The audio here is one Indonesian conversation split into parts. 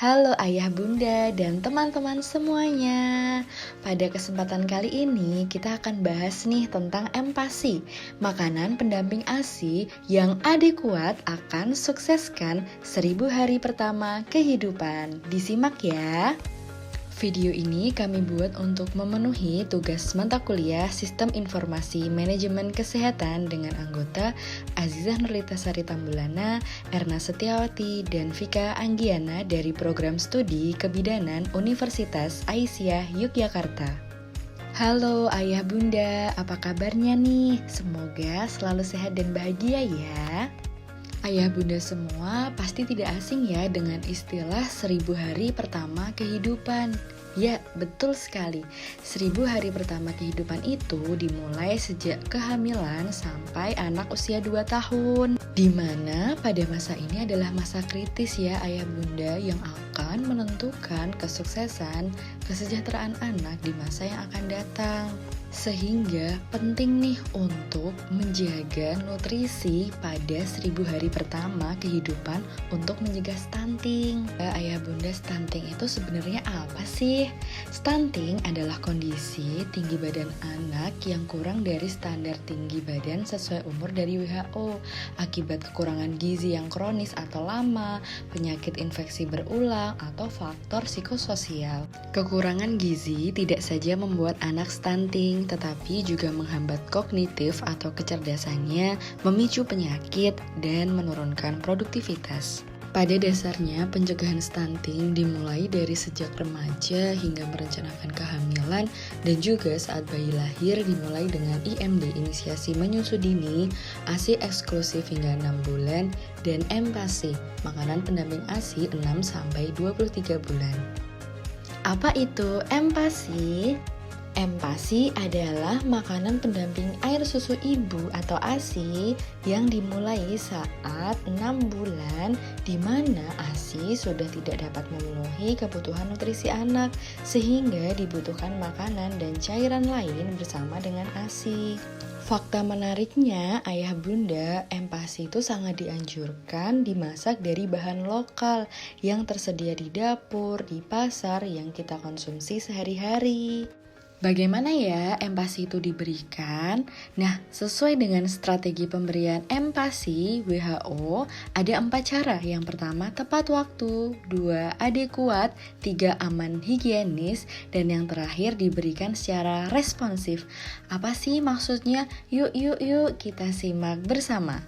Halo ayah bunda dan teman-teman semuanya. Pada kesempatan kali ini kita akan bahas nih tentang empasi, makanan pendamping ASI yang adekuat akan sukseskan 1000 hari pertama kehidupan. Disimak ya. Video ini kami buat untuk memenuhi tugas mata kuliah Sistem Informasi Manajemen Kesehatan dengan anggota Azizah Nurlitasari Tambulana, Erna Setiawati, dan Vika Anggiana dari Program Studi Kebidanan Universitas Aisyah Yogyakarta. Halo ayah bunda, apa kabarnya nih? Semoga selalu sehat dan bahagia ya. Ayah bunda semua pasti tidak asing ya dengan istilah 1000 hari pertama kehidupan. Ya, betul sekali. 1000 hari pertama kehidupan itu dimulai sejak kehamilan sampai anak usia 2 tahun. Di mana pada masa ini adalah masa kritis ya ayah bunda yang akan menentukan kesuksesan, kesejahteraan anak di masa yang akan datang. Sehingga penting nih untuk menjaga nutrisi pada 1000 hari pertama kehidupan untuk mencegah stunting. Ayah bunda, stunting itu sebenarnya apa sih? Stunting adalah kondisi tinggi badan anak yang kurang dari standar tinggi badan sesuai umur dari WHO akibat kekurangan gizi yang kronis atau lama, penyakit infeksi berulang, atau faktor psikososial. Kekurangan gizi tidak saja membuat anak stunting, tetapi juga menghambat kognitif atau kecerdasannya, memicu penyakit, dan menurunkan produktivitas. Pada dasarnya, pencegahan stunting dimulai dari sejak remaja hingga merencanakan kehamilan, dan juga saat bayi lahir dimulai dengan IMD, inisiasi menyusu dini, ASI eksklusif hingga 6 bulan, dan empasi, makanan pendamping ASI 6-23 bulan. Apa itu empasi? Empasi adalah makanan pendamping air susu ibu atau ASI yang dimulai saat 6 bulan di mana ASI sudah tidak dapat memenuhi kebutuhan nutrisi anak sehingga dibutuhkan makanan dan cairan lain bersama dengan ASI. Fakta menariknya, ayah bunda, empasi itu sangat dianjurkan dimasak dari bahan lokal yang tersedia di dapur, di pasar yang kita konsumsi sehari-hari. Bagaimana ya empasi itu diberikan? Nah, sesuai dengan strategi pemberian empasi WHO, ada 4 cara. Yang pertama, tepat waktu, 2, adekuat, 3, aman higienis, dan yang terakhir diberikan secara responsif. Apa sih maksudnya? Yuk kita simak bersama.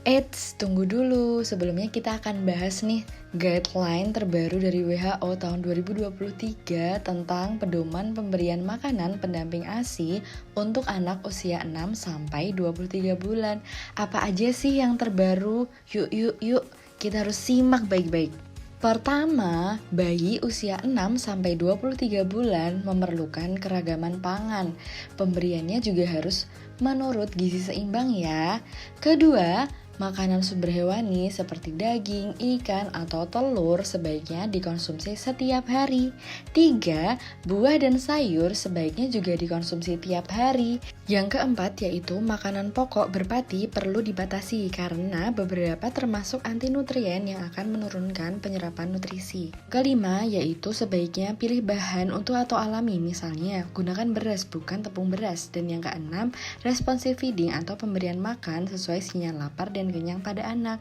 Eits, tunggu dulu. Sebelumnya kita akan bahas nih guideline terbaru dari WHO tahun 2023 tentang pedoman pemberian makanan pendamping ASI untuk anak usia 6-23 bulan. Apa aja sih yang terbaru? Yuk, kita harus simak baik-baik. Pertama, bayi usia 6-23 bulan memerlukan keragaman pangan. Pemberiannya juga harus menurut gizi seimbang ya. Kedua, makanan sumber hewani seperti daging, ikan, atau telur sebaiknya dikonsumsi setiap hari. 3. Buah dan sayur sebaiknya juga dikonsumsi tiap hari. Yang keempat yaitu makanan pokok berpati perlu dibatasi karena beberapa termasuk antinutrien yang akan menurunkan penyerapan nutrisi. Kelima yaitu sebaiknya pilih bahan utuh atau alami, misalnya gunakan beras bukan tepung beras. Dan yang keenam, responsive feeding atau pemberian makan sesuai sinyal lapar dan kenyang pada anak.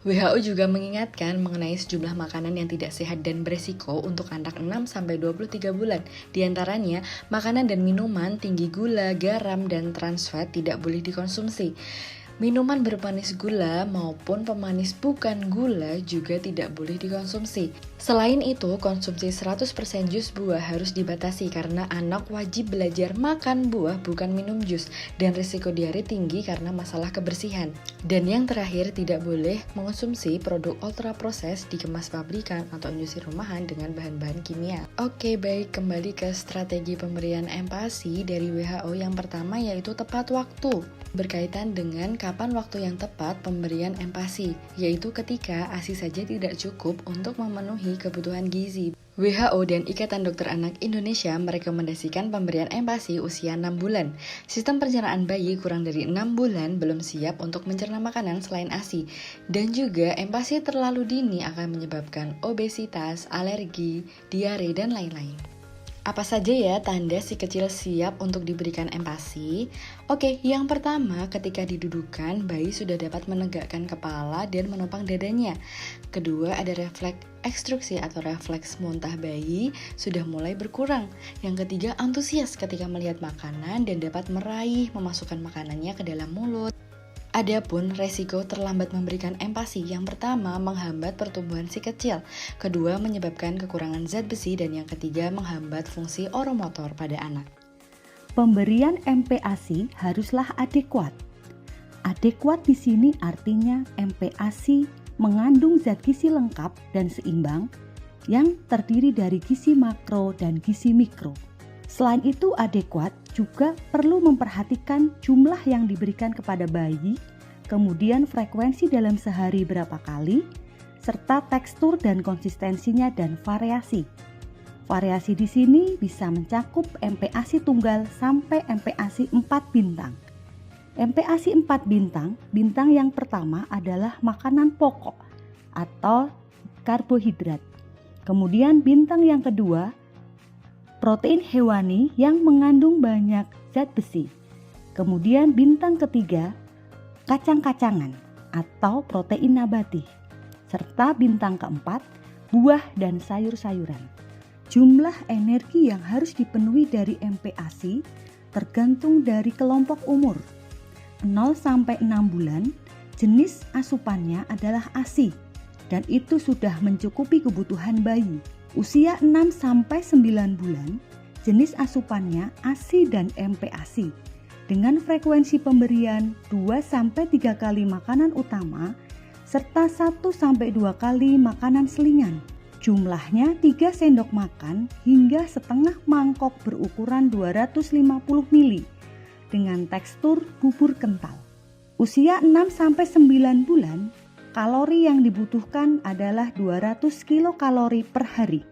WHO juga mengingatkan mengenai sejumlah makanan yang tidak sehat dan beresiko untuk anak 6-23 bulan. Di antaranya, makanan dan minuman tinggi gula, garam, dan trans fat tidak boleh dikonsumsi. Minuman bermanis gula maupun pemanis bukan gula juga tidak boleh dikonsumsi. Selain itu, konsumsi 100% jus buah harus dibatasi karena anak wajib belajar makan buah bukan minum jus dan risiko diare tinggi karena masalah kebersihan. Dan yang terakhir, tidak boleh mengonsumsi produk ultra proses dikemas pabrikan atau industri rumahan dengan bahan-bahan kimia. Oke, baik, kembali ke strategi pemberian empasi dari WHO. Yang pertama yaitu tepat waktu. berkaitan dengan kapan waktu yang tepat pemberian empasi, yaitu ketika ASI saja tidak cukup untuk memenuhi kebutuhan gizi. WHO dan Ikatan Dokter Anak Indonesia merekomendasikan pemberian empasi usia 6 bulan. Sistem pencernaan bayi kurang dari 6 bulan belum siap untuk mencerna makanan selain ASI. Dan juga empasi terlalu dini akan menyebabkan obesitas, alergi, diare, dan lain-lain. Apa saja ya tanda si kecil siap untuk diberikan empasi? Oke, yang pertama ketika didudukan, bayi sudah dapat menegakkan kepala dan menopang dadanya. Kedua, ada refleks ekstruksi atau refleks muntah bayi sudah mulai berkurang. Yang ketiga, antusias ketika melihat makanan dan dapat meraih memasukkan makanannya ke dalam mulut. Adapun resiko terlambat memberikan empasi, yang pertama menghambat pertumbuhan si kecil, kedua menyebabkan kekurangan zat besi, dan yang ketiga menghambat fungsi oromotor pada anak. Pemberian MPASI haruslah adekuat. Adekuat di sini artinya MPASI mengandung zat gizi lengkap dan seimbang yang terdiri dari gizi makro dan gizi mikro. Selain itu, adekuat juga perlu memperhatikan jumlah yang diberikan kepada bayi, kemudian frekuensi dalam sehari berapa kali, serta tekstur dan konsistensinya dan variasi. Variasi di sini bisa mencakup MPASI tunggal sampai MPASI 4 bintang. MPASI 4 bintang, bintang yang pertama adalah makanan pokok atau karbohidrat. Kemudian bintang yang kedua, protein hewani yang mengandung banyak zat besi. Kemudian bintang ketiga, kacang-kacangan atau protein nabati. Serta bintang keempat, buah dan sayur-sayuran. Jumlah energi yang harus dipenuhi dari MPASI tergantung dari kelompok umur. 0 sampai 6 bulan, jenis asupannya adalah ASI dan itu sudah mencukupi kebutuhan bayi. Usia 6 sampai 9 bulan, jenis asupannya ASI dan MPASI dengan frekuensi pemberian 2 sampai 3 kali makanan utama serta 1 sampai 2 kali makanan selingan. Jumlahnya 3 sendok makan hingga setengah mangkok berukuran 250 ml dengan tekstur bubur kental. Usia 6 sampai 9 bulan, kalori yang dibutuhkan adalah 200 kilokalori per hari.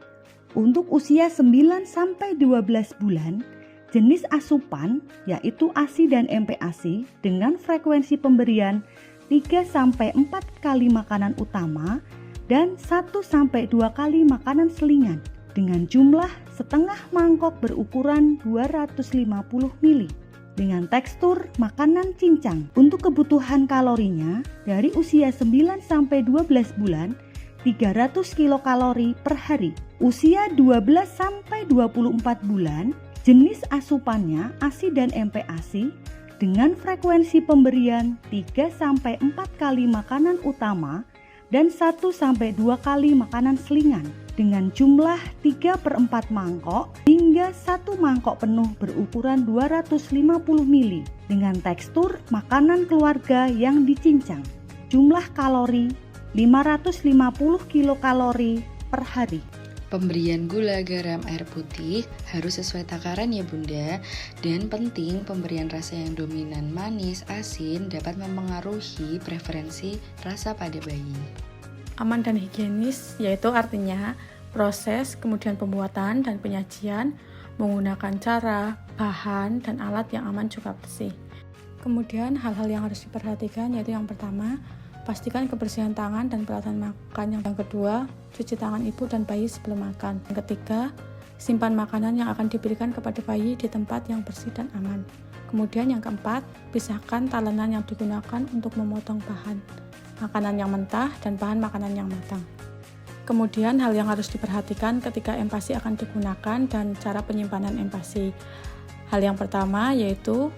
Untuk usia 9 sampai 12 bulan, jenis asupan yaitu ASI dan MPASI dengan frekuensi pemberian 3 sampai 4 kali makanan utama dan 1 sampai 2 kali makanan selingan dengan jumlah setengah mangkok berukuran 250 ml. Dengan tekstur makanan cincang. Untuk kebutuhan kalorinya dari usia 9 sampai 12 bulan 300 kilokalori per hari. Usia 12 sampai 24 bulan, jenis asupannya ASI dan MPASI dengan frekuensi pemberian 3 sampai 4 kali makanan utama dan 1 sampai 2 kali makanan selingan dengan jumlah 3/4 mangkok hingga 1 mangkok penuh berukuran 250 ml dengan tekstur makanan keluarga yang dicincang. Jumlah kalori 550 kilokalori per hari. Pemberian gula, garam, air putih harus sesuai takaran ya Bunda. Dan penting pemberian rasa yang dominan manis, asin dapat mempengaruhi preferensi rasa pada bayi. Aman dan higienis yaitu artinya proses, kemudian pembuatan dan penyajian menggunakan cara, bahan, dan alat yang aman juga bersih. Kemudian hal-hal yang harus diperhatikan yaitu yang pertama, pastikan kebersihan tangan dan peralatan makan. Yang kedua, cuci tangan ibu dan bayi sebelum makan. Yang ketiga, simpan makanan yang akan diberikan kepada bayi di tempat yang bersih dan aman. Kemudian yang keempat, pisahkan talenan yang digunakan untuk memotong bahan makanan yang mentah dan bahan makanan yang matang. Kemudian hal yang harus diperhatikan ketika empasi akan digunakan dan cara penyimpanan empasi. Hal yang pertama yaitu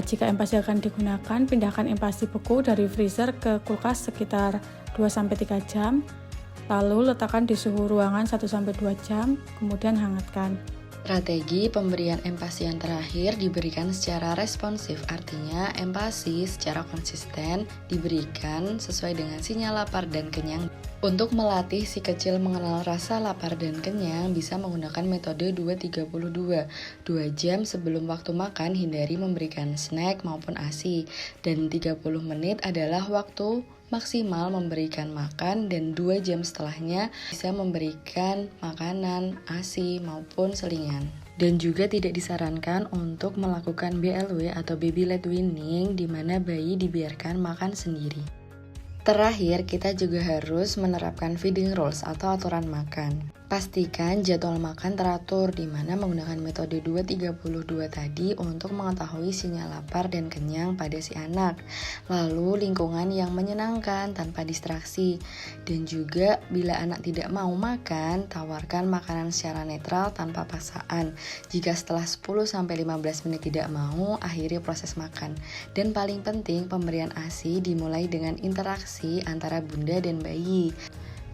jika empasi akan digunakan, pindahkan empasi beku dari freezer ke kulkas sekitar 2-3 jam, lalu letakkan di suhu ruangan 1-2 jam, kemudian hangatkan. Strategi pemberian empasi yang terakhir diberikan secara responsif, artinya empasi secara konsisten diberikan sesuai dengan sinyal lapar dan kenyang. Untuk melatih si kecil mengenal rasa lapar dan kenyang, bisa menggunakan metode 2-32. 2 jam sebelum waktu makan hindari memberikan snack maupun ASI, dan 30 menit adalah waktu maksimal memberikan makan, dan 2 jam setelahnya bisa memberikan makanan, ASI maupun selingan. Dan juga tidak disarankan untuk melakukan BLW atau baby led weaning, di mana bayi dibiarkan makan sendiri. Terakhir, kita juga harus menerapkan feeding rules atau aturan makan. Pastikan jadwal makan teratur, di mana menggunakan metode 2-32 tadi untuk mengetahui sinyal lapar dan kenyang pada si anak. Lalu lingkungan yang menyenangkan tanpa distraksi. Dan juga bila anak tidak mau makan, tawarkan makanan secara netral tanpa paksaan. Jika setelah 10-15 menit tidak mau, akhiri proses makan. Dan paling penting, pemberian ASI dimulai dengan interaksi antara bunda dan bayi.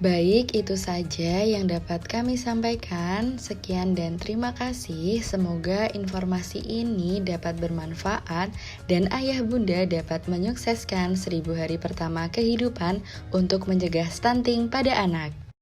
Baik, itu saja yang dapat kami sampaikan. Sekian dan terima kasih. Semoga informasi ini dapat bermanfaat dan ayah bunda dapat menyukseskan 1000 hari pertama kehidupan untuk mencegah stunting pada anak.